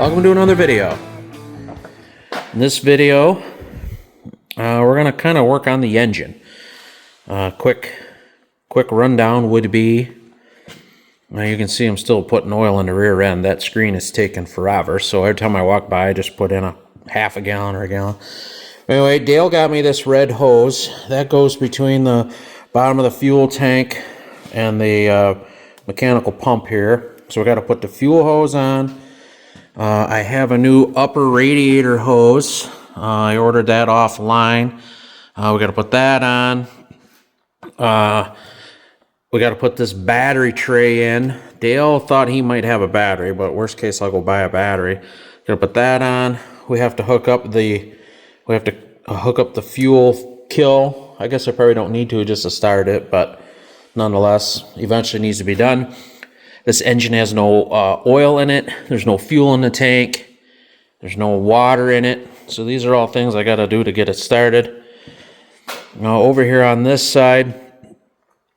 Welcome to another video. In this video, we're going to kind of work on the engine. Quick rundown would be, you can see I'm still putting oil in the rear end. That screen is taking forever, so every time I walk by, I just put in a half a gallon or a gallon. Anyway, Dale got me this red hose. That goes between the bottom of the fuel tank and the mechanical pump here. So we got to put the fuel hose on. I have a new upper radiator hose. I ordered that offline. We got to put that on. We got to put this battery tray in. Dale thought he might have a battery, but worst case, I'll go buy a battery. Got to put that on. We have to hook up the fuel kill. I guess I probably don't need to just to start it, but nonetheless, eventually needs to be done. This engine has no oil in it. There's no fuel in the tank. There's no water in it. So these are all things I got to do to get it started. Now over here on this side,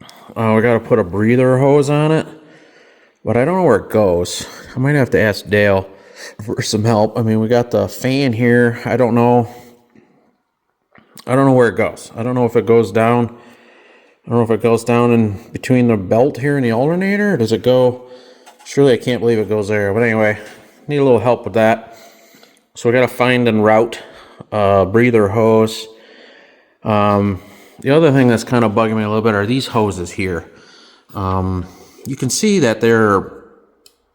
we got to put a breather hose on it, but I don't know where it goes. I might have to ask Dale for some help. I mean, we got the fan here. I don't know where it goes. I don't know if it goes down. I don't know if it goes down in between the belt here and the alternator, or does it go? Surely I can't believe it goes there. But anyway, need a little help with that. So we got to find and route breather hose. The other thing that's kind of bugging me a little bit are these hoses here. You can see that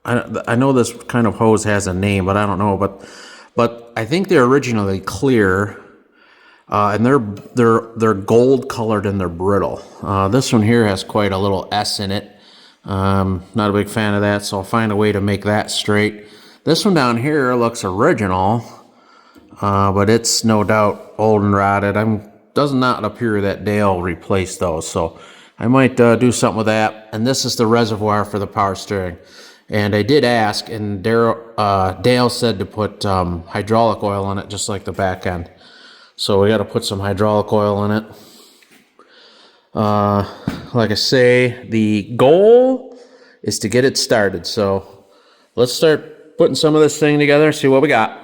I know this kind of hose has a name, but I don't know. But I think they're originally clear. And they're gold colored and they're brittle. This one here has quite a little S in it. Not a big fan of that, so I'll find a way to make that straight. This one down here looks original, but it's no doubt old and rotted. Does not appear that Dale replaced those, so I might do something with that. And this is the reservoir for the power steering. And I did ask, and Dale said to put hydraulic oil in it, just like the back end. So we got to put some hydraulic oil in it. Like I say, the goal is to get it started. So let's start putting some of this thing together, see what we got.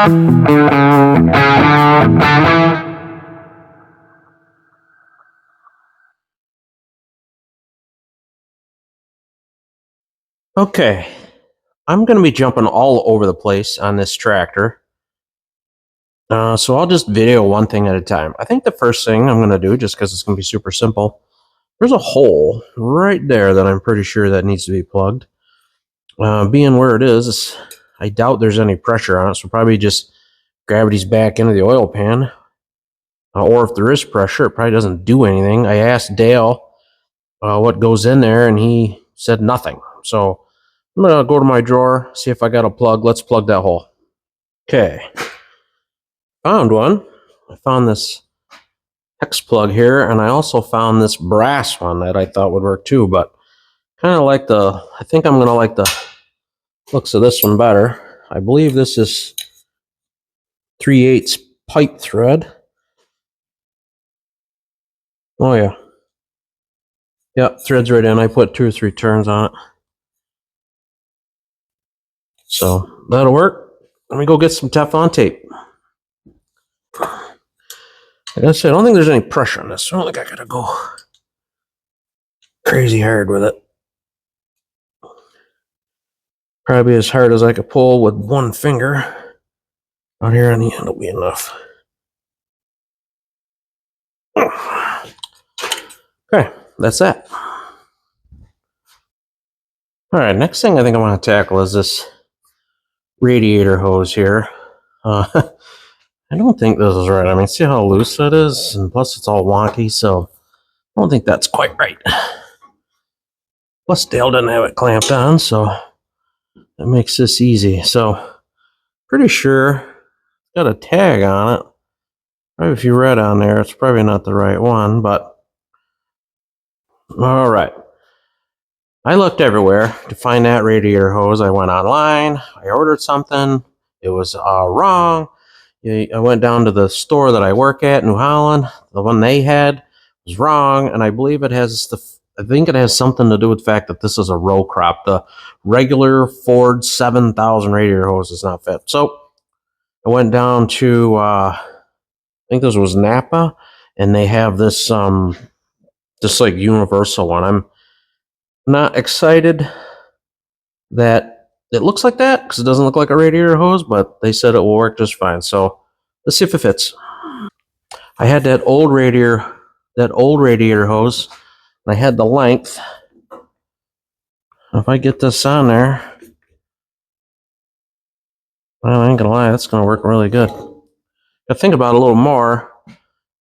Okay, I'm going to be jumping all over the place on this tractor. So I'll just video one thing at a time. I think the first thing I'm going to do, just because it's going to be super simple, there's a hole right there that I'm pretty sure that needs to be plugged. Being where it is, I doubt there's any pressure on it, so probably just gravity's back into the oil pan. Or if there is pressure, it probably doesn't do anything. I asked Dale what goes in there, and he said nothing. So I'm going to go to my drawer, see if I got a plug. Let's plug that hole. Okay. Found one. I found this hex plug here, and I also found this brass one that I thought would work too, but kind of like I think I'm going to like the looks of this one better. I believe this is 3/8 pipe thread. Oh yeah. Yep, thread's right in. I put 2 or 3 turns on it. So that'll work. Let me go get some Teflon tape. Like I said, I don't think there's any pressure on this. I don't think I gotta go crazy hard with it. Probably as hard as I could pull with one finger. Out here on the end will be enough. Okay, that's that. All right, next thing I think I want to tackle is this radiator hose here. I don't think this is right. I mean, see how loose that is? And plus it's all wonky, so I don't think that's quite right. Plus Dale didn't have it clamped on, so that makes this easy. So pretty sure it's got a tag on it. Probably if you read on there, it's probably not the right one, but all right. I looked everywhere to find that radiator hose. I went online. I ordered something. It was wrong. I went down to the store that I work at, New Holland. The one they had was wrong, and I believe it has I think it has something to do with the fact that this is a row crop. The regular Ford 7000 radiator hose does not fit. So I went down to I think this was Napa, and they have this just like universal one. I'm not excited that it looks like that because it doesn't look like a radiator hose, but they said it will work just fine. So let's see if it fits. I had that old radiator hose, and I had the length. If I get this on there, well, I ain't gonna lie, that's gonna work really good. I think about it a little more.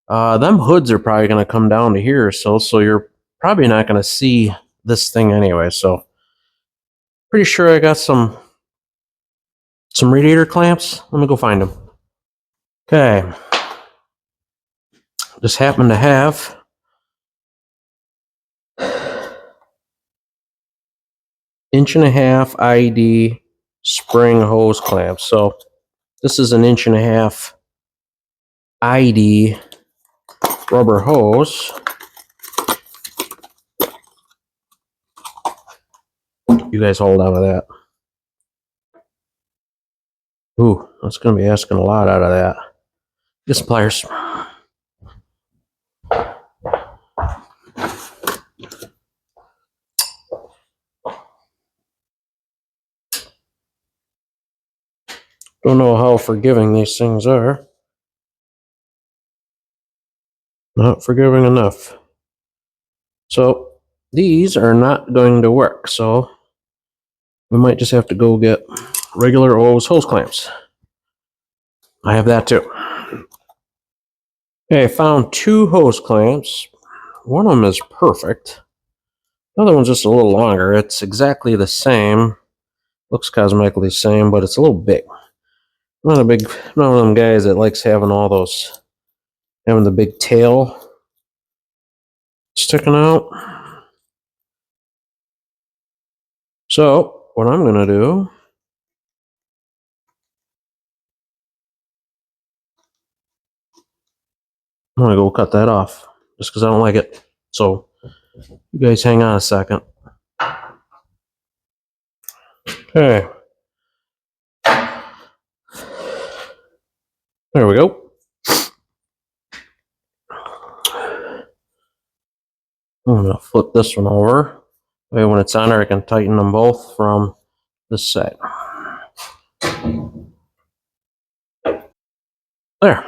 Them hoods are probably gonna come down to here, so you're probably not gonna see this thing anyway. So pretty sure I got some radiator clamps. Let me go find them. Okay. Just happen to have inch-and-a-half ID spring hose clamps. So this is an 1.5 ID rubber hose. You guys hold on to that. Ooh, that's going to be asking a lot out of that. Get some pliers. Don't know how forgiving these things are. Not forgiving enough. So these are not going to work. So we might just have to go get regular hose clamps. I have that too. Okay, I found 2 hose clamps. One of them is perfect. The other one's just a little longer. It's exactly the same. Looks cosmetically the same, but it's a little big. I'm not one of them guys that likes having the big tail sticking out. So what I'm gonna do, I'm gonna go cut that off just because I don't like it. So you guys hang on a second. Okay. There we go. I'm going to flip this one over. That way when it's on there, I can tighten them both from this side. There.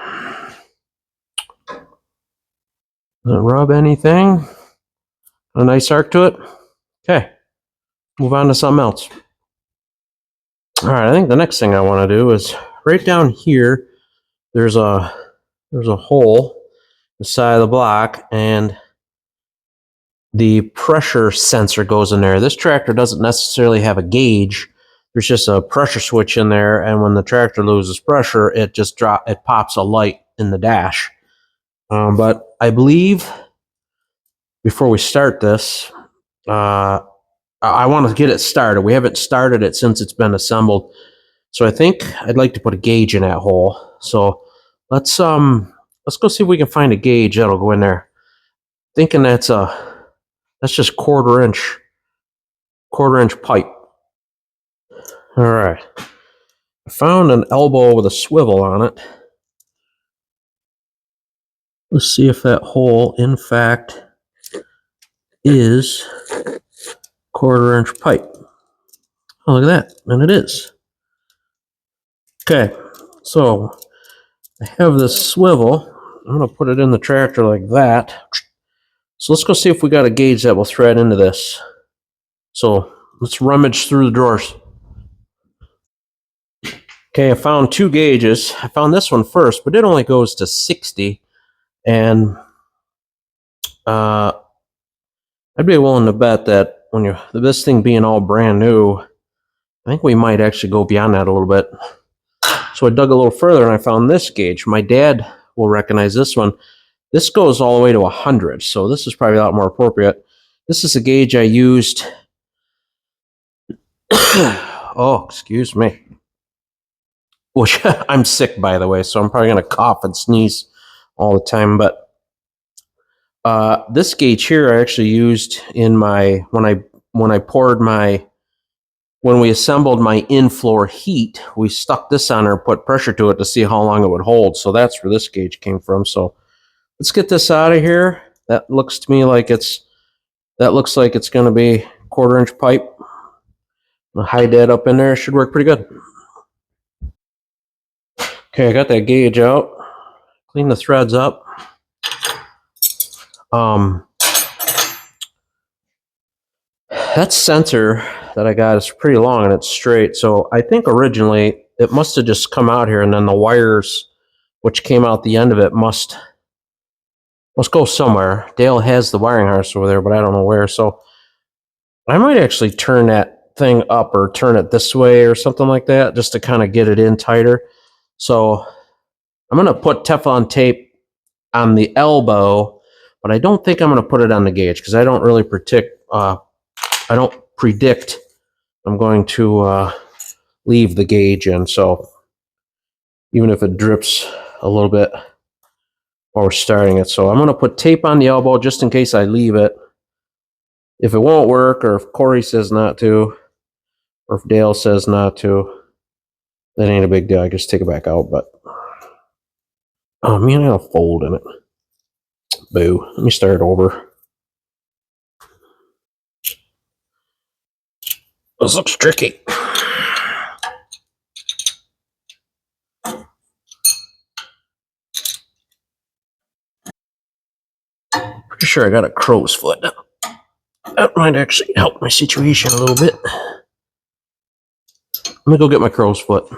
Doesn't rub anything. A nice arc to it. Okay. Move on to something else. All right, I think the next thing I want to do is right down here, there's a hole in the side of the block, and the pressure sensor goes in there. This tractor doesn't necessarily have a gauge. There's just a pressure switch in there, and when the tractor loses pressure, it just it pops a light in the dash. But I believe before we start this, I want to get it started. We haven't started it since it's been assembled. So I think I'd like to put a gauge in that hole. So let's go see if we can find a gauge that'll go in there. Thinking that's just quarter inch pipe. All right. I found an elbow with a swivel on it. Let's see if that hole in fact is quarter inch pipe. Oh, look at that. And it is. Okay. So I have this swivel. I'm going to put it in the tractor like that. So let's go see if we got a gauge that will thread into this. So let's rummage through the drawers. Okay, I found two gauges. I found this one first, but it only goes to 60. And I'd be willing to bet that when this thing being all brand new, I think we might actually go beyond that a little bit. So I dug a little further and I found this gauge. My dad will recognize this one. This goes all the way to 100, so this is probably a lot more appropriate. This is a gauge I used. Oh, excuse me. Which I'm sick, by the way, so I'm probably going to cough and sneeze all the time. But this gauge here I actually used in my when we assembled my in-floor heat. We stuck this on there, put pressure to it to see how long it would hold. So that's where this gauge came from. So let's get this out of here. That looks to me like it's going to be quarter inch pipe. I'll hide that up in there. It should work pretty good. Okay, I got that gauge out. Clean the threads up. That sensor that I got is pretty long and it's straight. So I think originally it must have just come out here, and then the wires which came out the end of it must go somewhere. Dale has the wiring harness over there, but I don't know where. So I might actually turn that thing up or turn it this way or something like that just to kind of get it in tighter. So I'm going to put Teflon tape on the elbow, but I don't think I'm going to put it on the gauge because I don't really predict I'm going to leave the gauge in. So even if it drips a little bit while we're starting it. So I'm going to put tape on the elbow just in case I leave it. If it won't work, or if Corey says not to, or if Dale says not to, that ain't a big deal. I just take it back out. But oh man, I got a fold in it. Boo. Let me start over. This looks tricky. Pretty sure I got a crow's foot. That might actually help my situation a little bit. Let me go get my crow's foot.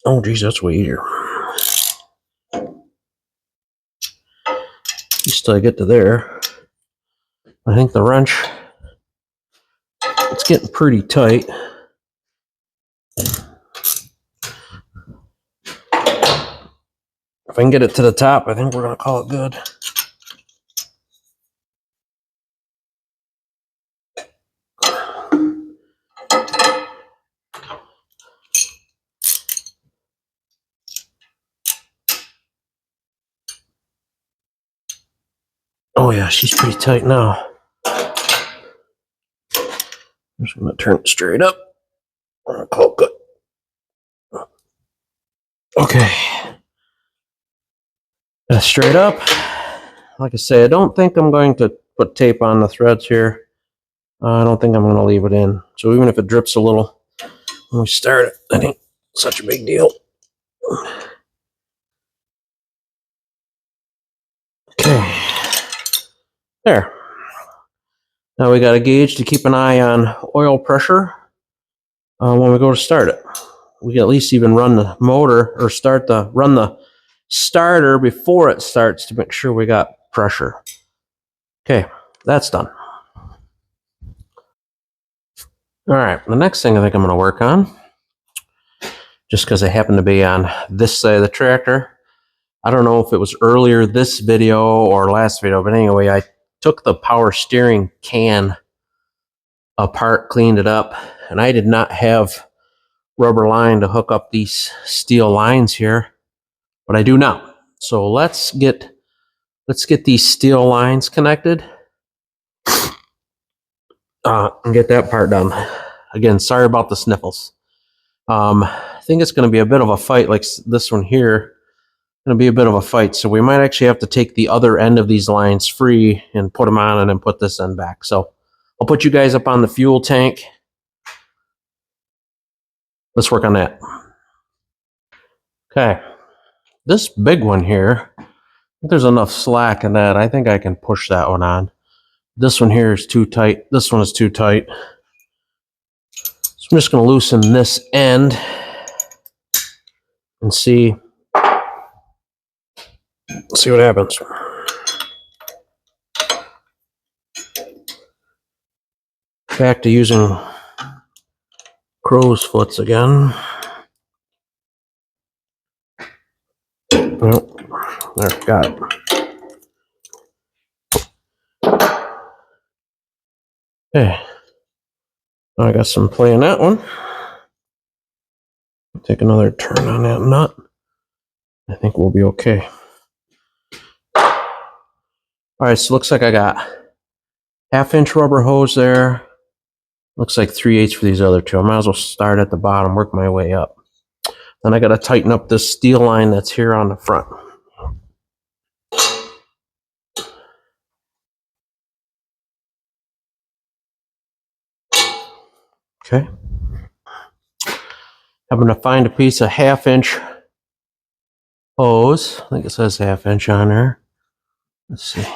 Oh, geez, that's way easier. Just till I get to there. I think the wrench, it's getting pretty tight. If I can get it to the top, I think we're going to call it good. Oh yeah, she's pretty tight now. I'm just gonna turn it straight up. Call it good. Okay. Straight up. Like I say, I don't think I'm going to put tape on the threads here. I don't think I'm going to leave it in. So even if it drips a little when we start it, I think it's such a big deal. Okay. There. Now we got a gauge to keep an eye on oil pressure when we go to start it. We can at least even run the motor or run the starter before it starts to make sure we got pressure. Okay, that's done. All right, the next thing I think I'm going to work on, just because I happen to be on this side of the tractor. I don't know if it was earlier this video or last video, but anyway, I took the power steering can apart, cleaned it up, and I did not have rubber line to hook up these steel lines here, but I do now. So let's get these steel lines connected and get that part done. Again, sorry about the sniffles. I think it's going to be a bit of a fight, like this one here. Going to be a bit of a fight, so we might actually have to take the other end of these lines free and put them on and then put this end back. So I'll put you guys up on the fuel tank. Let's work on that. Okay, this big one here, I think there's enough slack in that. I think I can push that one on. This one here is too tight. This one is too tight. So I'm just going to loosen this end and see what happens. Back to using crow's foots again. Nope. There, got it. Okay. I got some play in that one. Take another turn on that nut. I think we'll be okay. All right, so looks like I got 1/2 inch rubber hose there. Looks like 3/8 for these other two. I might as well start at the bottom, work my way up. Then I got to tighten up this steel line that's here on the front. Okay. I'm going to find a piece of 1/2 inch hose. I think it says 1/2 inch on there. Let's see.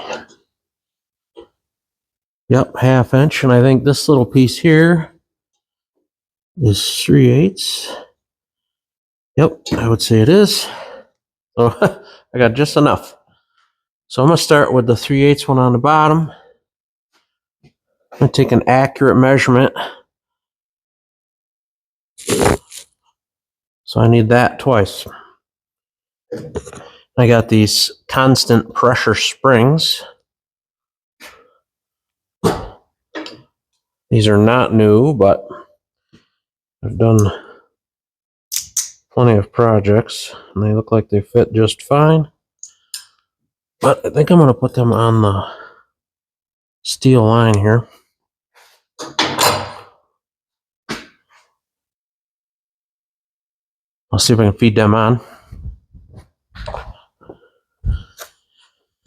Yep, 1/2 inch. And I think this little piece here is 3/8. Yep, I would say it is. So I got just enough. So I'm going to start with the 3/8 one on the bottom. I'm going to take an accurate measurement. So I need that twice. I got these constant pressure springs. These are not new, but I've done plenty of projects and they look like they fit just fine. But I think I'm going to put them on the steel line here. I'll see if I can feed them on.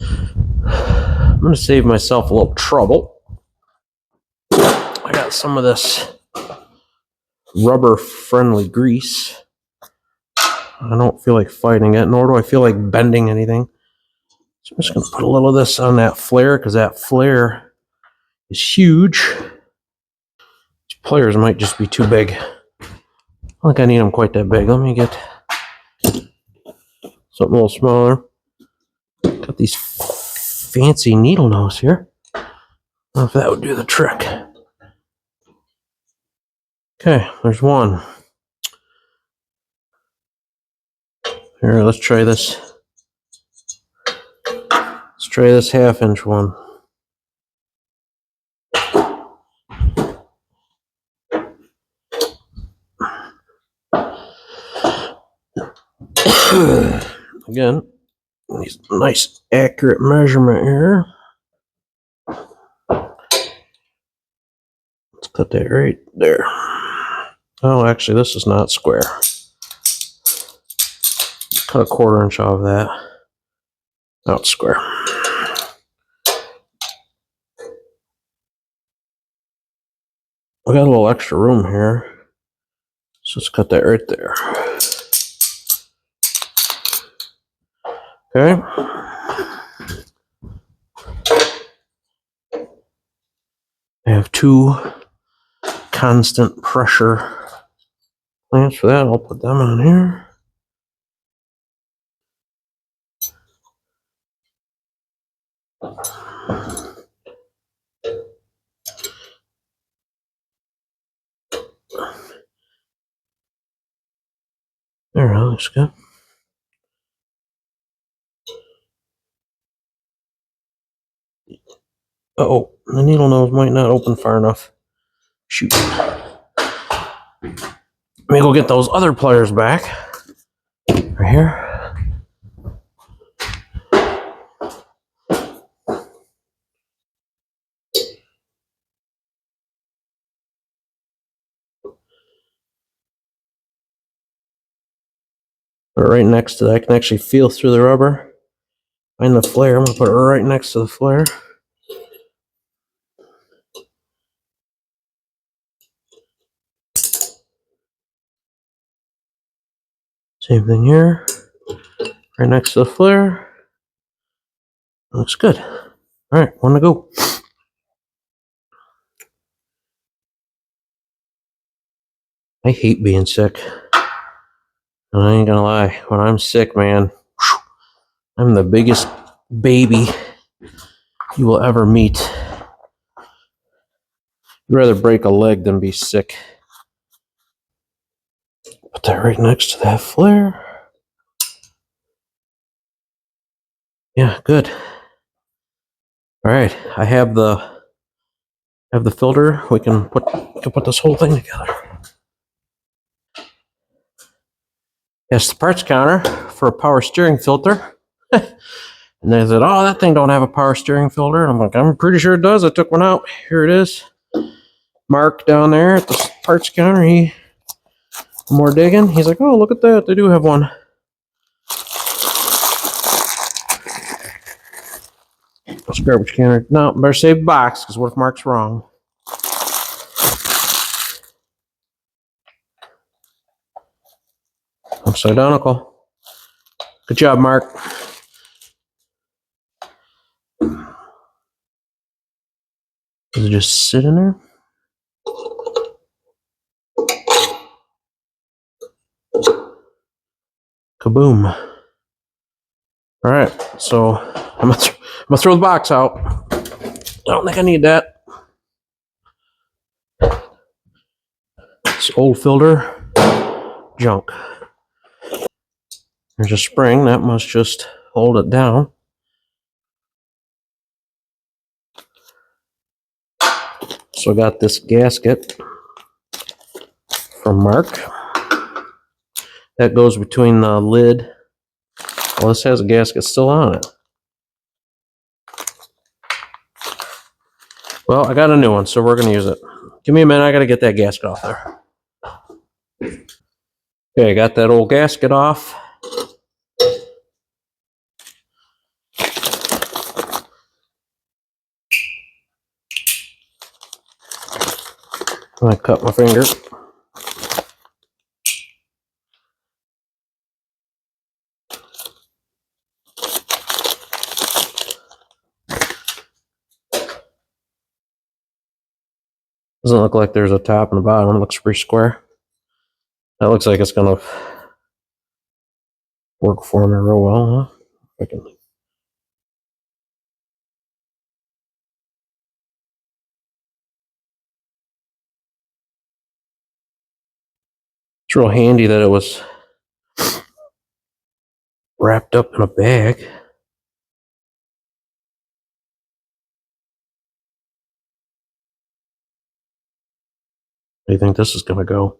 I'm going to save myself a little trouble. I got some of this rubber-friendly grease. I don't feel like fighting it, nor do I feel like bending anything. So I'm just going to put a little of this on that flare, because that flare is huge. These pliers might just be too big. I don't think I need them quite that big. Let me get something a little smaller. Got these fancy needle nose here. I don't know if that would do the trick. Okay, there's one. Here, let's try this. Let's try this 1/2 inch one. Again, nice accurate measurement here. Cut that right there. Oh, actually, this is not square. Cut a 1/4 inch off that. Now it's square. We got a little extra room here. So let's cut that right there. Okay. I have 2 constant pressure clamps for that. I'll put them in here. There, that looks good. Uh-oh, the needle nose might not open far enough. Shoot. Let me go get those other pliers back. Right here. Put it right next to that. I can actually feel through the rubber. Find the flare. I'm going to put it right next to the flare. Same thing here. Right next to the flare. Looks good. All right, one to go. I hate being sick. And I ain't gonna lie, when I'm sick, man, I'm the biggest baby you will ever meet. I'd rather break a leg than be sick. Put that right next to that flare. Yeah, good. All right, I have the filter. We can put this whole thing together. Yes, the parts counter for a power steering filter. And they said, "Oh, that thing don't have a power steering filter." And I'm like, "I'm pretty sure it does. I took one out. Here it is." Mark down there at the parts counter. More digging. He's like, "Oh, look at that. They do have one." Let's garbage can. No, better save box, because what if Mark's wrong? Upside down, Uncle. Good job, Mark. Does it just sit in there? Kaboom. All right, so I'm gonna throw the box out. I don't think I need that. This old filter, junk. There's a spring that must just hold it down. So I got this gasket from Mark that goes between the lid. Well, this has a gasket still on it. Well, I got a new one, so we're going to use it. Give me a minute. I got to get that gasket off there. Okay, I got that old gasket off. I cut my finger. Doesn't look like there's a top and a bottom. It looks pretty square. That looks like it's going to work for me real well, huh? It's real handy that it was wrapped up in a bag. Where do you think this is going to go?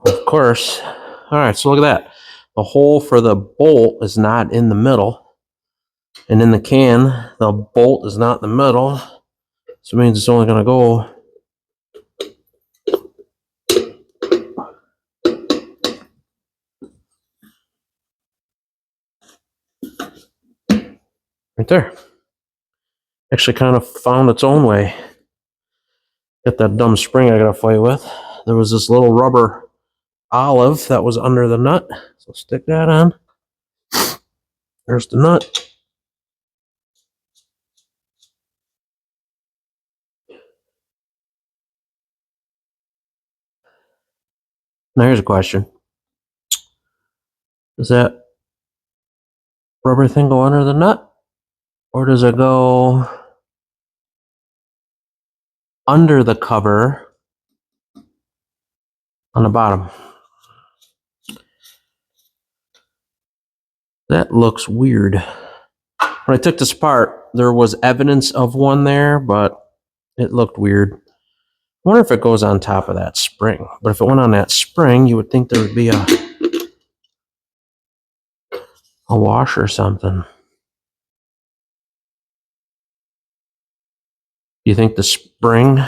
Of course. All right, so look at that. The hole for the bolt is not in the middle. And in the can, the bolt is not in the middle, so it means it's only going to go right there. Actually kind of found its own way. Got that dumb spring I got to fight with. There was this little rubber olive that was under the nut. So stick that on. There's the nut. Now here's a question. Does that rubber thing go under the nut? Or does it go under the cover on the bottom? That looks weird. When I took this apart, there was evidence of one there, but it looked weird. I wonder if it goes on top of that spring. But if it went on that spring, you would think there would be a washer or something. You think the spring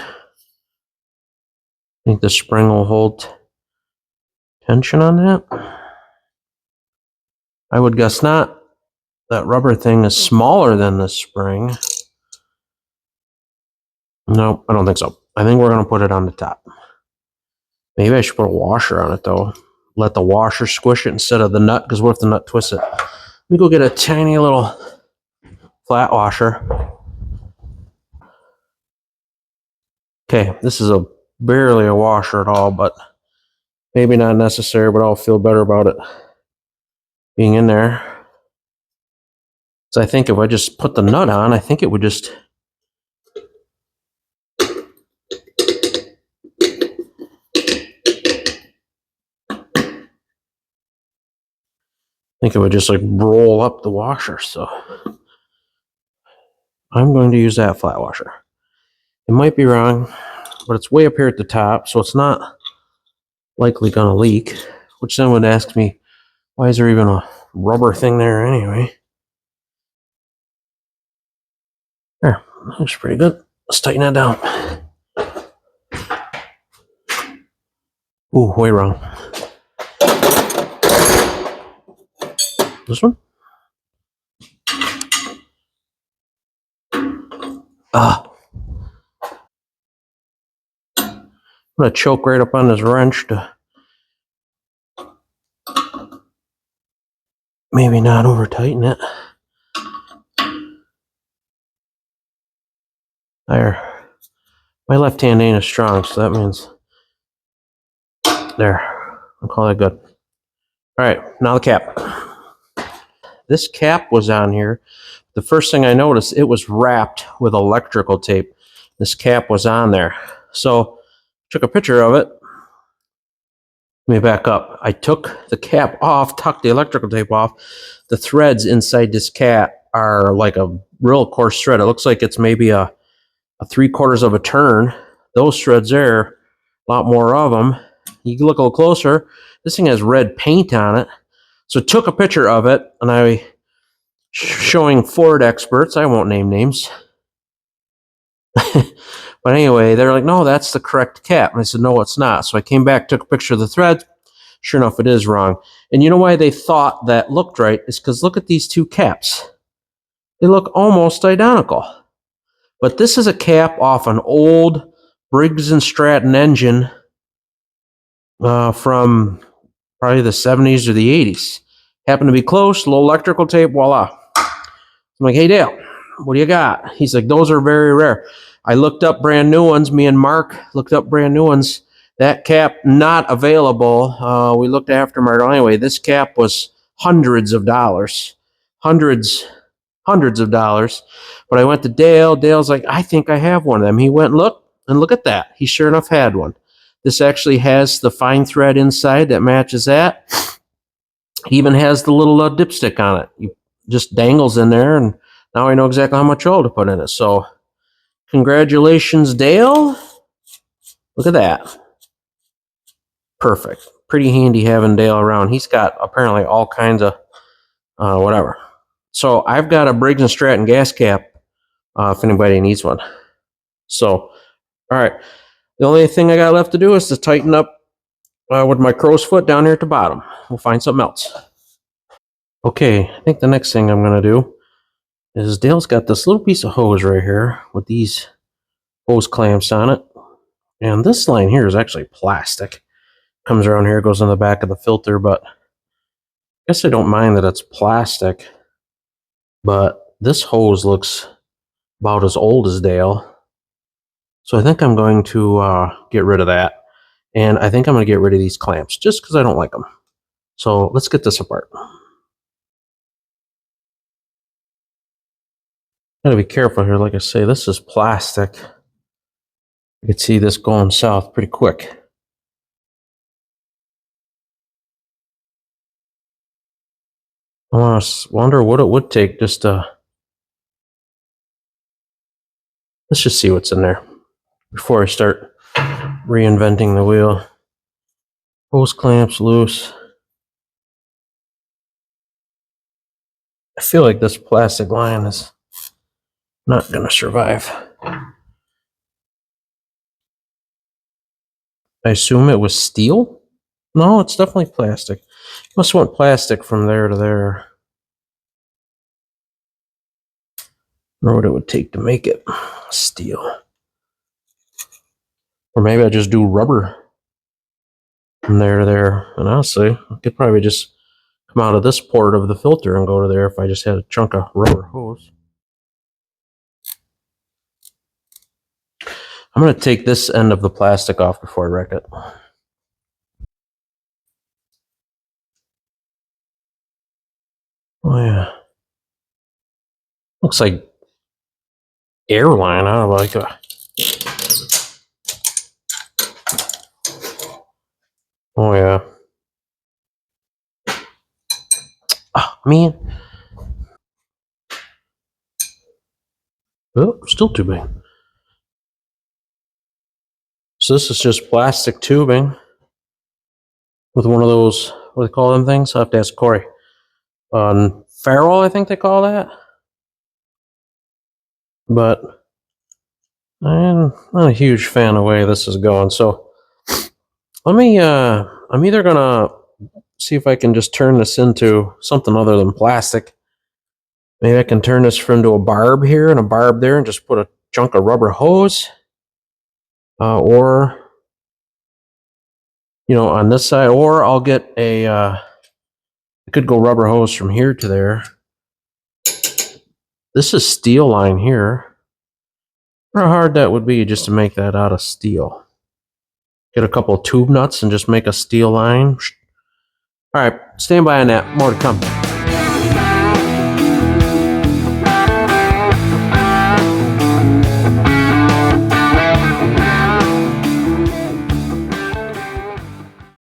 will hold tension on that? I would guess not. That rubber thing is smaller than the spring. No, I don't think so. I think we're going to put it on the top. Maybe I should put a washer on it, though. Let the washer squish it instead of the nut, because what if the nut twists it? Let me go get a tiny little flat washer. Okay, this is barely a washer at all, but maybe not necessary, but I'll feel better about it being in there. So I think if I just put the nut on, I think it would just... like roll up the washer. So I'm going to use that flat washer. It might be wrong, but it's way up here at the top, so it's not likely going to leak, which then would ask me, why is there even a rubber thing there anyway? There, looks pretty good. Let's tighten that down. Ooh, way wrong. This one? I'm gonna choke right up on this wrench to maybe not over tighten it. There. My left hand ain't as strong, so that means there. I'll call that good. Alright, now the cap. This cap was on here. The first thing I noticed, it was wrapped with electrical tape. This cap was on there. So took a picture of it. Let me back up. I took the cap off, tucked the electrical tape off. The threads inside this cap are like a real coarse thread. It looks like it's maybe a 3/4 of a turn. Those threads there, a lot more of them. You can look a little closer. This thing has red paint on it. So I took a picture of it, and I showing Ford experts. I won't name names. But anyway, they're like, no, that's the correct cap. And I said, no, it's not. So I came back, took a picture of the thread. Sure enough, it is wrong. And you know why they thought that looked right? Is because look at these two caps. They look almost identical. But this is a cap off an old Briggs & Stratton engine from probably the 70s or the 80s. Happened to be close, little electrical tape, voila. I'm like, hey, Dale, what do you got? He's like, those are very rare. I looked up brand new ones. Me and Mark looked up brand new ones. That cap, not available. We looked aftermarket. Anyway, this cap was hundreds of dollars. Hundreds of dollars. But I went to Dale. Dale's like, I think I have one of them. He went, look at that. He sure enough had one. This actually has the fine thread inside that matches that. He even has the little dipstick on it. You just dangles in there, and now I know exactly how much oil to put in it. So congratulations, Dale. Look at that. Perfect. Pretty handy having Dale around. He's got apparently all kinds of whatever. So I've got a Briggs & Stratton gas cap if anybody needs one. So, all right. The only thing I got left to do is to tighten up with my crow's foot down here at the bottom. We'll find something else. Okay, I think the next thing I'm going to do is Dale's got this little piece of hose right here with these hose clamps on it. And this line here is actually plastic. Comes around here, goes in the back of the filter, but I guess I don't mind that it's plastic. But this hose looks about as old as Dale. So I think I'm going to get rid of that. And I think I'm going to get rid of these clamps just because I don't like them. So let's get this apart. Gotta be careful here. Like I say, this is plastic. You can see this going south pretty quick. I wonder what it would take just to... Let's just see what's in there before I start reinventing the wheel. Hose clamps loose. I feel like this plastic line is not going to survive. I assume it was steel? No, it's definitely plastic. Must want plastic from there to there. Or what it would take to make it steel. Or maybe I just do rubber from there to there. And honestly, I could probably just come out of this port of the filter and go to there if I just had a chunk of rubber hose. I'm going to take this end of the plastic off before I wreck it. Oh yeah. Looks like airline. I don't know, like oh yeah. Oh man. Oh, still too big. So this is just plastic tubing with one of those, what do they call them things? I have to ask Corey. Ferrule, I think they call that. But I'm not a huge fan of the way this is going. So let me, I'm either gonna see if I can just turn this into something other than plastic. Maybe I can turn this into a barb here and a barb there and just put a chunk of rubber hose. Or, you know, on this side, or I'll get a, I could go rubber hose from here to there. This is steel line here. How hard that would be just to make that out of steel. Get a couple of tube nuts and just make a steel line. All right, stand by on that. More to come.